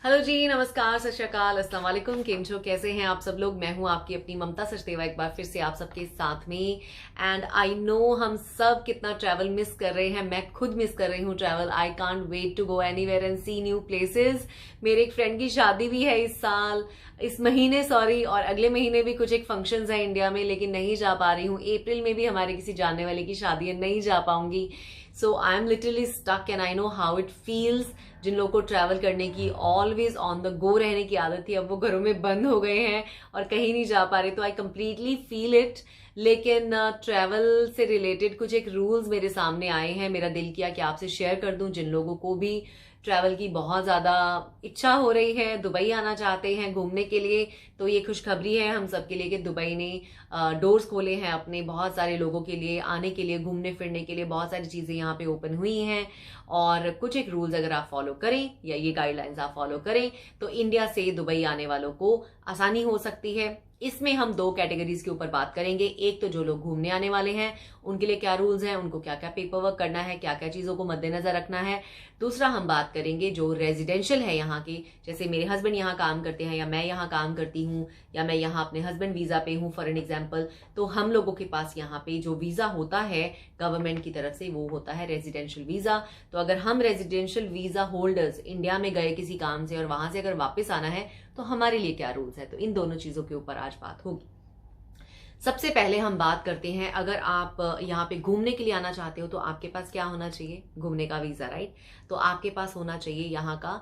Hello जी, नमस्कार, सत श्री अकाल, अस्सलाम वालेकुम। केम छो, कैसे हैं आप सब लोग। मैं हूं आपकी अपनी ममता सचदेवा, एक बार फिर से आप सबके साथ में। एंड आई नो हम सब कितना ट्रैवल मिस कर रहे हैं। मैं खुद मिस कर रही हूं travel. I can't wait to go anywhere and see new places. मेरे एक फ्रेंड की शादी भी है इस महीने सॉरी, और अगले महीने भी कुछ एक फंक्शंस है इंडिया में, लेकिन नहीं जा पा रही हूँ। अप्रैल में भी हमारे किसी जानने वाले की शादी है, नहीं जा पाऊंगी। So I am literally stuck and I know how it feels. जिन लोगों को ट्रैवल करने की, ऑलवेज ऑन द गो रहने की आदत थी, अब वो घरों में बंद हो गए हैं और कहीं नहीं जा पा रहे। तो आई कंप्लीटली फील इट। लेकिन ट्रैवल से रिलेटेड कुछ एक रूल्स मेरे सामने आए हैं। मेरा दिल किया कि आपसे शेयर कर दूं। जिन लोगों को भी ट्रैवल की बहुत ज्यादा इच्छा हो रही है, दुबई आना चाहते हैं घूमने के लिए, तो ये खुशखबरी है हम सबके लिए कि दुबई ने डोर्स खोले हैं अपने बहुत सारे लोगों के लिए आने के लिए, घूमने फिरने के लिए। बहुत सारी चीजें यहाँ पे ओपन हुई हैं और कुछ एक रूल्स अगर आप फॉलो करें या ये गाइडलाइंस आप फॉलो करें तो इंडिया से दुबई आने वालों को आसानी हो सकती है। इसमें हम दो कैटेगरीज के ऊपर बात करेंगे। एक तो जो लोग घूमने आने वाले हैं उनके लिए क्या रूल्स हैं, उनको क्या क्या पेपर वर्क करना है, क्या क्या चीजों को मद्देनजर रखना है। दूसरा हम बात करेंगे जो रेजिडेंशियल है यहाँ के, जैसे मेरे हस्बैंड यहाँ काम करते हैं या मैं यहाँ काम करती हूँ या मैं यहाँ अपने हस्बैंड वीजा पे हूँ फॉर एन एग्जाम्पल। तो हम लोगों के पास यहाँ पे जो वीजा होता है गवर्नमेंट की तरफ से वो होता है रेजिडेंशियल वीजा। तो अगर हम रेजिडेंशियल वीजा होल्डर्स इंडिया में गए किसी काम से और वहां से अगर वापस आना है तो हमारे लिए क्या रूल्स है, तो इन दोनों चीजों के ऊपर आज बात होगी। सबसे पहले हम बात करते हैं, अगर आप यहाँ पे घूमने के लिए आना चाहते हो तो आपके पास क्या होना चाहिए, घूमने का वीजा, राइट। तो आपके पास होना चाहिए यहाँ का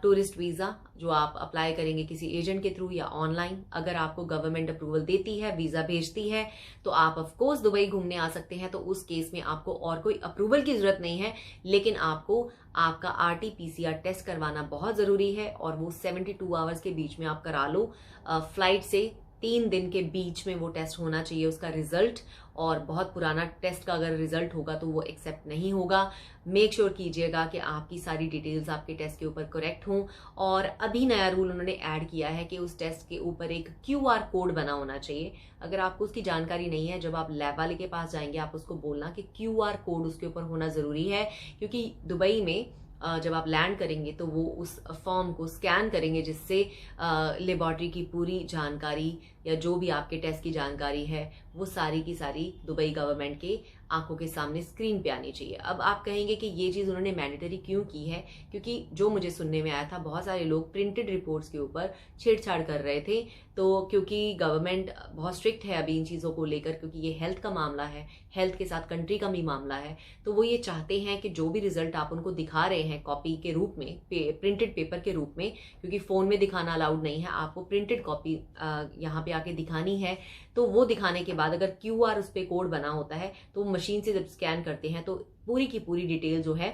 टूरिस्ट वीजा, जो आप अप्लाई करेंगे किसी एजेंट के थ्रू या ऑनलाइन। अगर आपको गवर्नमेंट अप्रूवल देती है, वीजा भेजती है, तो आप ऑफ कोर्स दुबई घूमने आ सकते हैं। तो उस केस में आपको और कोई अप्रूवल की जरूरत नहीं है, लेकिन आपको आपका RT-PCR टेस्ट करवाना बहुत जरूरी है और वो 72 आवर्स के बीच में आप करा लो। फ्लाइट से 3 दिन के बीच में वो टेस्ट होना चाहिए उसका रिजल्ट, और बहुत पुराना टेस्ट का अगर रिजल्ट होगा तो वो एक्सेप्ट नहीं होगा। मेक श्योर कीजिएगा कि आपकी सारी डिटेल्स आपके टेस्ट के ऊपर करेक्ट हों। और अभी नया रूल उन्होंने ऐड किया है कि उस टेस्ट के ऊपर एक QR कोड बना होना चाहिए। अगर आपको उसकी जानकारी नहीं है, जब आप लैब वाले के पास जाएंगे आप उसको बोलना कि QR कोड उसके ऊपर होना जरूरी है, क्योंकि दुबई में जब आप लैंड करेंगे तो वो उस फॉर्म को स्कैन करेंगे, जिससे लेबॉर्ट्री की पूरी जानकारी या जो भी आपके टेस्ट की जानकारी है वो सारी की सारी दुबई गवर्नमेंट के आंखों के सामने स्क्रीन पे आनी चाहिए। अब आप कहेंगे कि ये चीज़ उन्होंने मैंडेटरी क्यों की है, क्योंकि जो मुझे सुनने में आया था बहुत सारे लोग प्रिंटेड रिपोर्ट्स के ऊपर छेड़छाड़ कर रहे थे। तो क्योंकि गवर्नमेंट बहुत स्ट्रिक्ट है अभी इन चीज़ों को लेकर, क्योंकि ये हेल्थ का मामला है, हेल्थ के साथ कंट्री का भी मामला है, तो वो ये चाहते हैं कि जो भी रिजल्ट आप उनको दिखा रहे हैं कॉपी के रूप में, प्रिंटेड पेपर के रूप में, क्योंकि फ़ोन में दिखाना अलाउड नहीं है, आपको प्रिंटेड कॉपी यहाँ पे आके दिखानी है। तो वो दिखाने के बाद अगर QR उस पर कोड बना होता है तो मशीन से जब स्कैन करते हैं तो पूरी की पूरी डिटेल जो है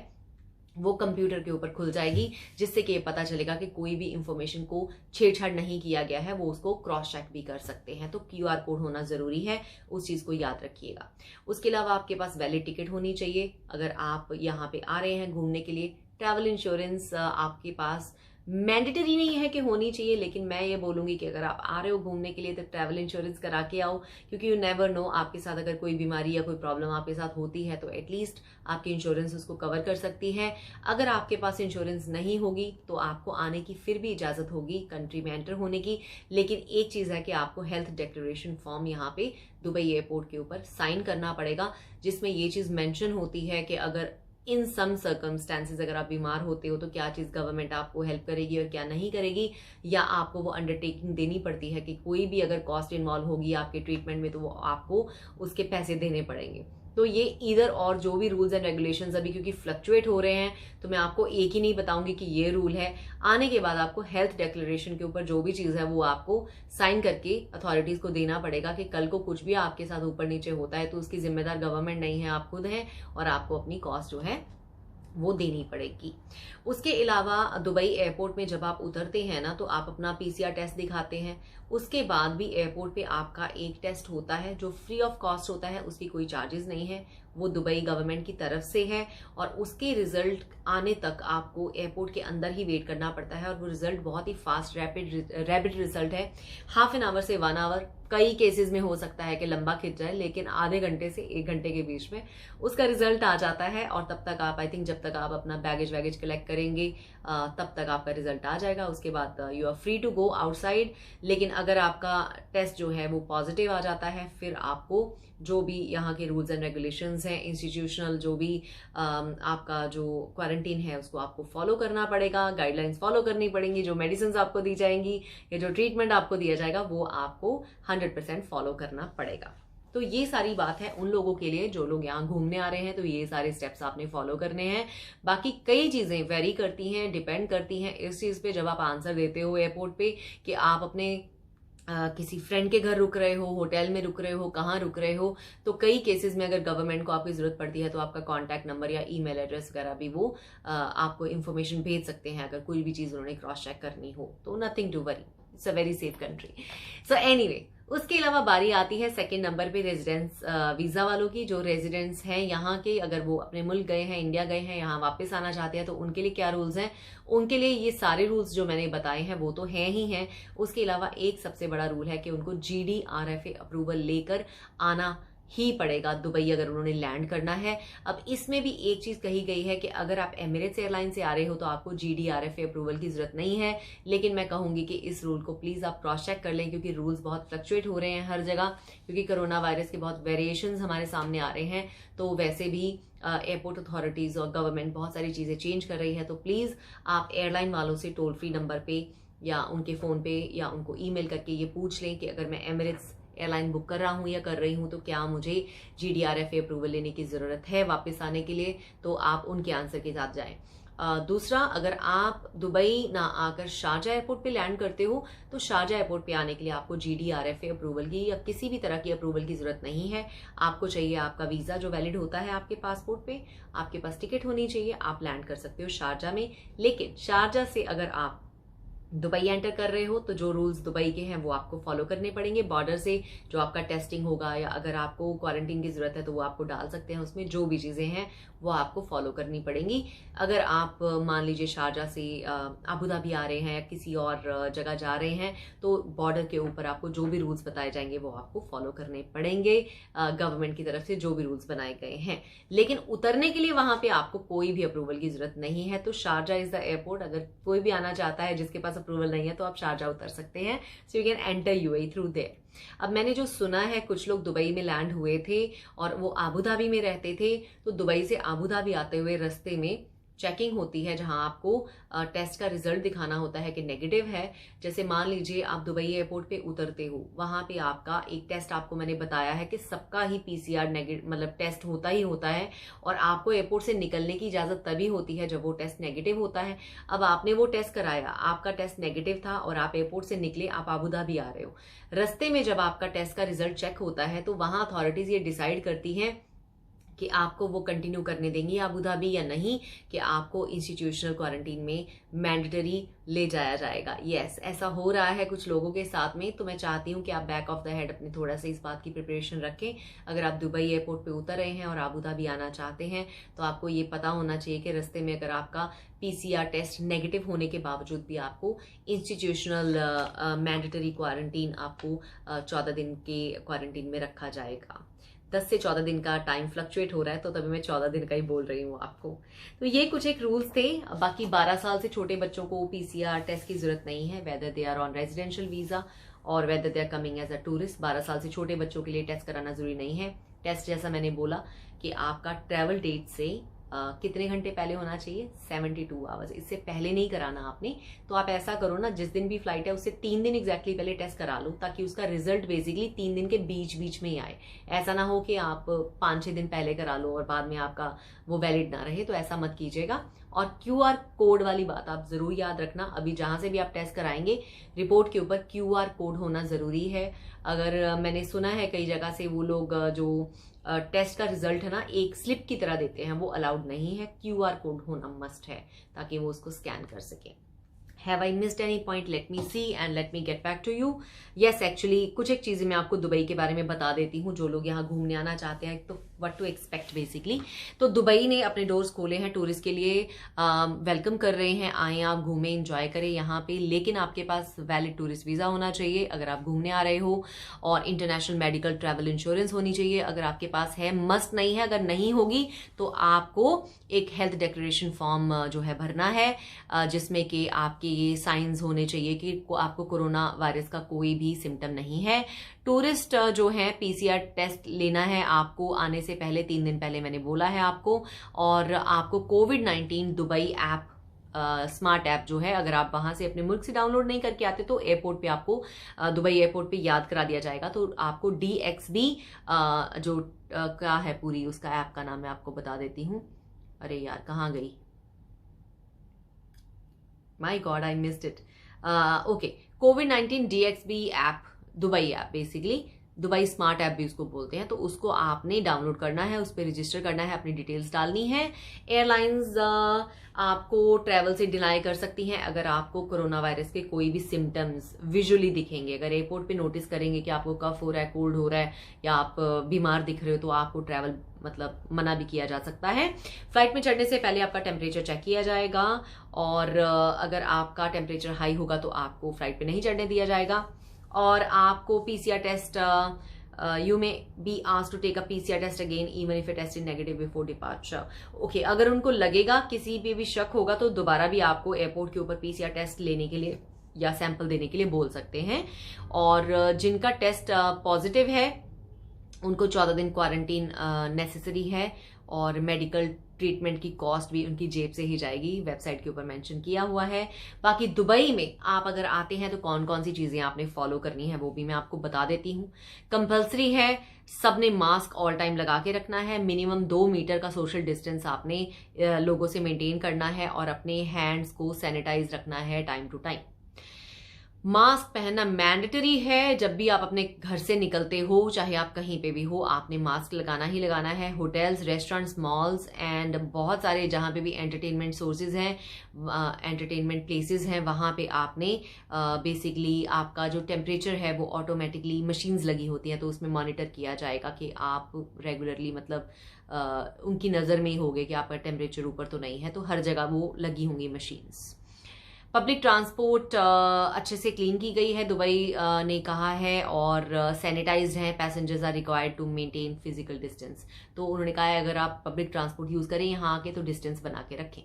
वो कंप्यूटर के ऊपर खुल जाएगी, जिससे कि ये पता चलेगा कि कोई भी इंफॉर्मेशन को छेड़छाड़ नहीं किया गया है, वो उसको क्रॉस चेक भी कर सकते हैं। तो QR कोड होना जरूरी है, उस चीज को याद रखिएगा। उसके अलावा आपके पास वैलिड टिकट होनी चाहिए अगर आप यहाँ पे आ रहे हैं घूमने के लिए। ट्रैवल इंश्योरेंस आपके पास मैंडेटरी नहीं है कि होनी चाहिए, लेकिन मैं ये बोलूंगी कि अगर आप आ रहे हो घूमने के लिए तो ट्रैवल इंश्योरेंस करा के आओ, क्योंकि यू नेवर नो, आपके साथ अगर कोई बीमारी या कोई प्रॉब्लम आपके साथ होती है तो एटलीस्ट आपकी इंश्योरेंस उसको कवर कर सकती है। अगर आपके पास इंश्योरेंस नहीं होगी तो आपको आने की फिर भी इजाजत होगी कंट्री में एंटर होने की, लेकिन एक चीज है कि आपको हेल्थ डिक्लेरेशन फॉर्म यहाँ पे दुबई एयरपोर्ट के ऊपर साइन करना पड़ेगा, जिसमें ये चीज मेंशन होती है कि अगर इन सम सर्कमस्टेंसेज अगर आप बीमार होते हो तो क्या चीज गवर्नमेंट आपको हेल्प करेगी और क्या नहीं करेगी, या आपको वो अंडरटेकिंग देनी पड़ती है कि कोई भी अगर कॉस्ट इन्वॉल्व होगी आपके ट्रीटमेंट में तो वो आपको उसके पैसे देने पड़ेंगे। तो ये इधर और जो भी रूल्स एंड रेगुलेशंस अभी क्योंकि फ्लक्चुएट हो रहे हैं, तो मैं आपको एक ही नहीं बताऊंगी कि ये रूल है। आने के बाद आपको हेल्थ डिक्लेरेशन के ऊपर जो भी चीज है वो आपको साइन करके अथॉरिटीज को देना पड़ेगा कि कल को कुछ भी आपके साथ ऊपर नीचे होता है तो उसकी जिम्मेदार गवर्नमेंट नहीं है, आप खुद हैं, और आपको अपनी कॉस्ट जो है वो देनी पड़ेगी। उसके अलावा दुबई एयरपोर्ट में जब आप उतरते हैं ना तो आप अपना PCR टेस्ट दिखाते हैं। उसके बाद भी एयरपोर्ट पे आपका एक टेस्ट होता है जो फ्री ऑफ कॉस्ट होता है, उसकी कोई चार्जेस नहीं है, वो दुबई गवर्नमेंट की तरफ से है, और उसके रिजल्ट आने तक आपको एयरपोर्ट के अंदर ही वेट करना पड़ता है। और वो रिजल्ट बहुत ही फास्ट रैपिड रिजल्ट है, हाफ एन आवर से 1 आवर, कई केसेस में हो सकता है कि लंबा खिंच जाए, लेकिन आधे घंटे से 1 घंटे के बीच में उसका रिजल्ट आ जाता है। और तब तक आप, आई थिंक जब तक आप अपना बैगेज कलेक्ट करेंगे, तब तक आपका रिजल्ट आ जाएगा। उसके बाद you are free to go outside. लेकिन अगर आपका टेस्ट जो है वो पॉजिटिव आ जाता है, फिर आपको जो भी यहाँ के रूल्स एंड रेगुलेशंस हैं, इंस्टीट्यूशनल जो भी आपका जो क्वारंटीन है उसको आपको फॉलो करना पड़ेगा, गाइडलाइंस फॉलो करनी पड़ेंगी, जो मेडिसिन आपको दी जाएंगी या जो ट्रीटमेंट आपको दिया जाएगा वो आपको 100% फॉलो करना पड़ेगा। तो ये सारी बात है उन लोगों के लिए जो लोग यहाँ घूमने आ रहे हैं, तो ये सारे स्टेप्स आपने फॉलो करने हैं। बाकी कई चीजें वेरी करती हैं, डिपेंड करती हैं इस चीज पे जब आप आंसर देते हो एयरपोर्ट पे कि आप अपने किसी फ्रेंड के घर रुक रहे हो, होटल में रुक रहे हो, कहाँ रुक रहे हो। तो कई केसेस में अगर गवर्नमेंट को आपकी जरूरत पड़ती है तो आपका कॉन्टैक्ट नंबर या ईमेल एड्रेस वगैरह भी वो आपको इन्फॉर्मेशन भेज सकते हैं अगर कोई भी चीज उन्होंने क्रॉस चेक करनी हो। तो nothing to worry, it's a very safe country. So anyway, उसके अलावा बारी आती है सेकंड नंबर पे रेजिडेंस वीजा वालों की। जो रेजिडेंट्स हैं यहाँ के, अगर वो अपने मुल्क गए हैं, इंडिया गए हैं, यहाँ वापस आना चाहते हैं तो उनके लिए क्या रूल्स हैं। उनके लिए ये सारे रूल्स जो मैंने बताए हैं वो तो हैं ही हैं। उसके अलावा एक सबसे बड़ा रूल है कि उनको GDRFA अप्रूवल लेकर आना ही पड़ेगा दुबई अगर उन्होंने लैंड करना है। अब इसमें भी एक चीज कही गई है कि अगर आप एमिरेट्स एयरलाइन से आ रहे हो तो आपको GDRFA अप्रूवल की जरूरत नहीं है। लेकिन मैं कहूंगी कि इस रूल को प्लीज आप क्रॉस चेक कर लें, क्योंकि रूल्स बहुत फ्लक्चुएट हो रहे हैं हर जगह, क्योंकि कोरोना वायरस के बहुत वेरिएशंस हमारे सामने आ रहे हैं। तो वैसे भी एयरपोर्ट अथॉरिटीज और गवर्नमेंट बहुत सारी चीजें चेंज कर रही है। तो प्लीज आप एयरलाइन वालों से टोल फ्री नंबर पे या उनके फोन पे या उनको ईमेल करके ये पूछ लें कि अगर मैं एमिरेट्स एयरलाइन बुक कर रहा हूं या कर रही हूं तो क्या मुझे GDRFA अप्रूवल लेने की जरूरत है वापस आने के लिए। तो आप उनके आंसर के साथ जाएं। दूसरा, अगर आप दुबई ना आकर शारजा एयरपोर्ट पे लैंड करते हो तो शारजा एयरपोर्ट पे आने के लिए आपको GDRFA अप्रूवल की या किसी भी तरह की अप्रूवल की जरूरत नहीं है। आपको चाहिए आपका वीजा जो वैलिड होता है आपके पासपोर्ट पे, आपके पास टिकट होनी चाहिए, आप लैंड कर सकते हो शारजा में। लेकिन शारजा से अगर आप दुबई एंटर कर रहे हो तो जो रूल्स दुबई के हैं वो आपको फॉलो करने पड़ेंगे। बॉर्डर से जो आपका टेस्टिंग होगा या अगर आपको क्वारंटीन की जरूरत है तो वो आपको डाल सकते हैं उसमें, जो भी चीजें हैं वो आपको फॉलो करनी पड़ेंगी। अगर आप मान लीजिए शारजा से अबू धाबी आ रहे हैं या किसी और जगह जा रहे हैं तो बॉर्डर के ऊपर आपको जो भी रूल्स बताए जाएंगे वो आपको फॉलो करने पड़ेंगे गवर्नमेंट की तरफ से जो भी रूल्स बनाए गए हैं। लेकिन उतरने के लिए वहां पे आपको कोई भी अप्रूवल की जरूरत नहीं है। तो शारजा इज द एयरपोर्ट, अगर कोई भी आना चाहता है जिसके पास अप्रूवल नहीं है तो आप शारजा उतर सकते हैं। So you can enter UAE through their. अब मैंने जो सुना है कुछ लोग दुबई में लैंड हुए थे और वो आबू धाबी में रहते थे, तो दुबई से आबू धाबी आते हुए रास्ते में चेकिंग होती है जहां आपको टेस्ट का रिजल्ट दिखाना होता है कि नेगेटिव है। जैसे मान लीजिए आप दुबई एयरपोर्ट पे उतरते हो, वहां पे आपका एक टेस्ट आपको मैंने बताया है कि सबका ही PCR नेगेटिव मतलब टेस्ट होता ही होता है और आपको एयरपोर्ट से निकलने की इजाजत तभी होती है जब वो टेस्ट नेगेटिव होता है। अब आपने वो टेस्ट कराया, आपका टेस्ट नेगेटिव था और आप एयरपोर्ट से निकले, आप आबू धाबी आ रहे हो। रस्ते में जब आपका टेस्ट का रिजल्ट चेक होता है तो वहां अथॉरिटीज ये डिसाइड करती हैं कि आपको वो कंटिन्यू करने देंगी अबू धाबी या नहीं, कि आपको इंस्टीट्यूशनल क्वारंटीन में मैंडेटरी ले जाया जाएगा। यस, ऐसा हो रहा है कुछ लोगों के साथ में। तो मैं चाहती हूँ कि आप बैक ऑफ द हेड अपने थोड़ा सा इस बात की प्रिपरेशन रखें। अगर आप दुबई एयरपोर्ट पे उतर रहे हैं और अबू धाबी आना चाहते हैं तो आपको ये पता होना चाहिए कि रास्ते में अगर आपका PCR टेस्ट नेगेटिव होने के बावजूद भी आपको इंस्टीट्यूशनल मैंडेटरी क्वारंटीन आपको 14 दिन के क्वारंटीन में रखा जाएगा। 10 से 14 दिन का टाइम फ्लक्चुएट हो रहा है तो तभी मैं 14 दिन का ही बोल रही हूँ आपको। तो ये कुछ एक रूल्स थे। बाकी 12 साल से छोटे बच्चों को PCR टेस्ट की जरूरत नहीं है, whether they are on residential visa और whether they are coming as a tourist. 12 साल से छोटे बच्चों के लिए टेस्ट कराना जरूरी नहीं है। टेस्ट जैसा मैंने बोला कि आपका ट्रैवल डेट से कितने घंटे पहले होना चाहिए, 72 आवर्स। इससे पहले नहीं कराना आपने। तो आप ऐसा करो ना, जिस दिन भी फ्लाइट है उससे 3 दिन एग्जैक्टली पहले टेस्ट करा लो, ताकि उसका रिजल्ट बेसिकली 3 दिन के बीच बीच में ही आए। ऐसा ना हो कि आप 5-6 दिन पहले करा लो और बाद में आपका वो वैलिड ना रहे, तो ऐसा मत कीजिएगा। और QR कोड वाली बात आप जरूर याद रखना। अभी जहां से भी आप टेस्ट कराएंगे रिपोर्ट के ऊपर QR कोड होना जरूरी है। अगर मैंने सुना है कई जगह से वो लोग जो टेस्ट का रिजल्ट है ना एक स्लिप की तरह देते हैं, वो अलाउड नहीं है। QR कोड होना मस्ट है ताकि वो उसको स्कैन कर सके। Have I missed any point, let me see and let me get back to you. Yes, actually कुछ एक चीजें मैं आपको दुबई के बारे में बता देती हूँ, जो लोग यहाँ घूमने आना चाहते हैं तो व्हाट टू एक्सपेक्ट बेसिकली। तो दुबई ने अपने डोर्स खोले हैं टूरिस्ट के लिए, वेलकम कर रहे हैं, आए आप घूमें एंजॉय करें यहाँ पे, लेकिन आपके पास वैलिड टूरिस्ट वीजा होना चाहिए अगर आप घूमने आ रहे हो, और इंटरनेशनल मेडिकल ट्रैवल इंश्योरेंस होनी चाहिए अगर आपके पास है, मस्ट नहीं है। अगर नहीं होगी तो आपको एक हेल्थ डिक्लेरेशन फॉर्म जो है भरना है, जिसमें कि आपके ये साइंस होने चाहिए कि आपको कोरोना वायरस का कोई भी सिम्टम नहीं है। टूरिस्ट जो है पीसीआर टेस्ट लेना है आपको आने से पहले, 3 दिन पहले मैंने बोला है आपको, और आपको कोविड-19 दुबई ऐप, स्मार्ट ऐप जो है, अगर आप वहां से अपने मुल्क से डाउनलोड नहीं करके आते तो एयरपोर्ट पे आपको, दुबई एयरपोर्ट पे याद करा दिया जाएगा। तो आपको DXB जो क्या है पूरी उसका ऐप का नाम मैं आपको बता देती हूँ। अरे यार कहाँ गई, my God I missed it. Okay, कोविड-19 DXB app, Dubai app basically, Dubai smart app भी उसको बोलते हैं। तो उसको आपने डाउनलोड करना है, उस पर रजिस्टर करना है, अपनी डिटेल्स डालनी है। एयरलाइंस आपको ट्रैवल से डिनाई कर सकती हैं अगर आपको कोरोना वायरस के कोई भी सिम्टम्स विजुअली दिखेंगे। अगर एयरपोर्ट पे नोटिस करेंगे कि आपको कफ हो रहा है, कोल्ड हो रहा है, या आप बीमार दिख रहे हो, तो आपको ट्रैवल मतलब मना भी किया जा सकता है। फ्लाइट में चढ़ने से पहले आपका टेम्परेचर चेक किया जाएगा, और अगर आपका टेम्परेचर हाई होगा तो आपको फ्लाइट पे नहीं चढ़ने दिया जाएगा। और आपको PCR test, you may be asked to take a PCR test again even if it tested negative before departure. Okay, अगर उनको लगेगा, किसी पे भी शक होगा, तो दोबारा भी आपको एयरपोर्ट के ऊपर PCR टेस्ट लेने के लिए या सैंपल देने के लिए बोल सकते हैं। और जिनका टेस्ट पॉजिटिव है उनको 14 दिन क्वारंटीन नेसेसरी है, और मेडिकल ट्रीटमेंट की कॉस्ट भी उनकी जेब से ही जाएगी, वेबसाइट के ऊपर मेंशन किया हुआ है। बाकी दुबई में आप अगर आते हैं तो कौन कौन सी चीजें आपने फॉलो करनी है वो भी मैं आपको बता देती हूँ। कंपल्सरी है, सबने मास्क ऑल टाइम लगा के रखना है, मिनिमम 2 मीटर का सोशल डिस्टेंस आपने लोगों से मेंटेन करना है, और अपने हैंड्स को सैनिटाइज रखना है टाइम टू टाइम। मास्क पहनना मैंडेटरी है, जब भी आप अपने घर से निकलते हो, चाहे आप कहीं पे भी हो, आपने मास्क लगाना ही लगाना है। होटल्स, रेस्टोरेंट्स, मॉल्स एंड बहुत सारे जहाँ पे भी एंटरटेनमेंट सोर्सेज हैं, एंटरटेनमेंट प्लेसेस हैं, वहाँ पे आपने बेसिकली आपका जो टेम्परेचर है वो ऑटोमेटिकली मशीन्स लगी होती हैं, तो उसमें मॉनिटर किया जाएगा कि आप रेगुलरली मतलब उनकी नज़र में ही होगे कि आपका टेम्परेचर ऊपर तो नहीं है, तो हर जगह वो लगी होंगी मशीन्स। पब्लिक ट्रांसपोर्ट अच्छे से क्लीन की गई है, दुबई ने कहा है, और सैनिटाइज्ड हैं। Passengers are required to maintain physical distance. तो उन्होंने कहा है अगर आप पब्लिक ट्रांसपोर्ट यूज करें यहाँ आके तो डिस्टेंस बना के रखें।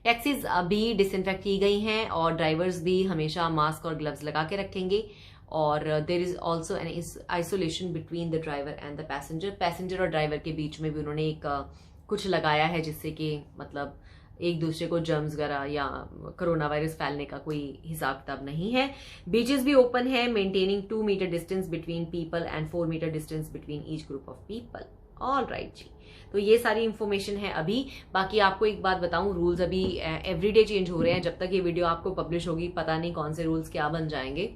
टैक्सीज अभी डिसइंफेक्ट की गई हैं, और ड्राइवर्स भी हमेशा मास्क और ग्लव्स लगा के रखेंगे। और there is also an isolation between the driver and the passenger. Passenger और ड्राइवर के बीच में भी उन्होंने एक कुछ लगाया है, जिससे कि मतलब एक दूसरे को जर्म्स वगैरह या कोरोना वायरस फैलने का कोई हिसाब किताब नहीं है। बीचेस भी ओपन है, maintaining 2 metre distance between people and 4 metre distance between each group of people. All right जी, तो ये सारी इंफॉर्मेशन है अभी। बाकी आपको एक बात बताऊं, रूल्स अभी एवरीडे चेंज हो रहे हैं। जब तक ये वीडियो आपको पब्लिश होगी पता नहीं कौन से रूल्स क्या बन जाएंगे।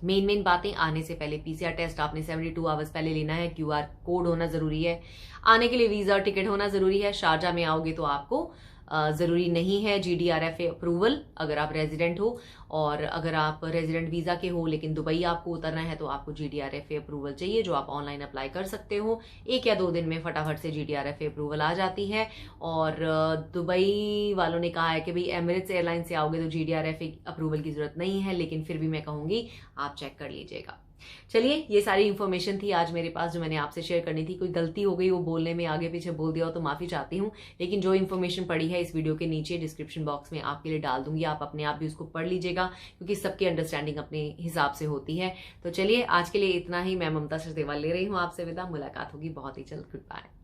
मेन बातें, आने से पहले PCR टेस्ट आपने 72 आवर्स पहले लेना है, QR कोड होना जरूरी है, आने के लिए वीजा और टिकट होना जरूरी है। शारजा में आओगे तो आपको जरूरी नहीं है GDRFA अप्रूवल अगर आप रेजिडेंट हो, और अगर आप रेजिडेंट वीजा के हो लेकिन दुबई आपको उतरना है तो आपको GDRFA अप्रूवल चाहिए, जो आप ऑनलाइन अप्लाई कर सकते हो। 1 या 2 दिन में फटाफट से GDRFA अप्रूवल आ जाती है। और दुबई वालों ने कहा है कि भाई एमिरेट्स एयरलाइन से आओगे तो GDRFA अप्रूवल की जरूरत नहीं है, लेकिन फिर भी मैं कहूंगी आप चेक कर लीजिएगा। चलिए, ये सारी इन्फॉर्मेशन थी आज मेरे पास जो मैंने आपसे शेयर करनी थी। कोई गलती हो गई वो बोलने में, आगे पीछे बोल दिया हो तो माफी चाहती हूँ, लेकिन जो इन्फॉर्मेशन पड़ी है इस वीडियो के नीचे डिस्क्रिप्शन बॉक्स में आपके लिए डाल दूंगी, आप अपने आप भी उसको पढ़ लीजिएगा, क्योंकि सबकी अंडरस्टैंडिंग अपने हिसाब से होती है। तो चलिए, आज के लिए इतना ही। मैं ममता सचदेवा ले रही हूँ आपसे विदा। मुलाकात होगी बहुत ही जल्द। Good bye.